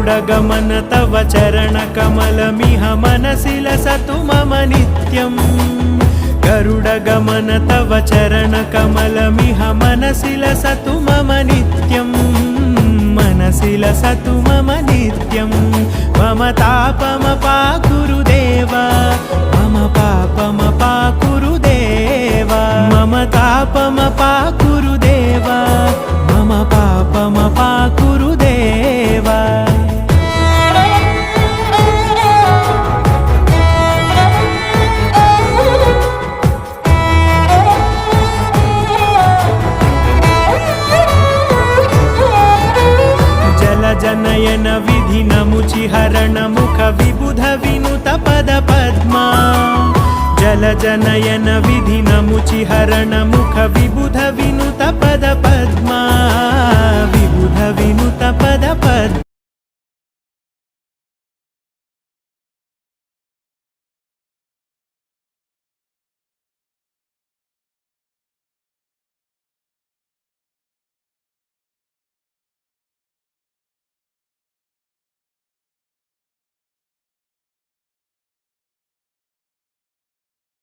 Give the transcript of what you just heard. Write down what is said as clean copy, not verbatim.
गरुडगमन तव चरणकमलमिह मनसि लसतु मम नित्यम् गरुडगमन तव चरणकमलमिह मनसि लसतु मम नित्यम् मनसि लसतु मम नित्यम् मम तापमपाकुरु देव मम पापमपाकुरु देव मम तापमपाकुरु देव मम पापमपाकुरु देव जनयन विधिनमुचिहरण मुख विबुध विनुत पद पद्मा जल जनयन विधिनमुचिहरण मुख विबुध विनुत पद पद्मा विबुध विनुत पद पद्मा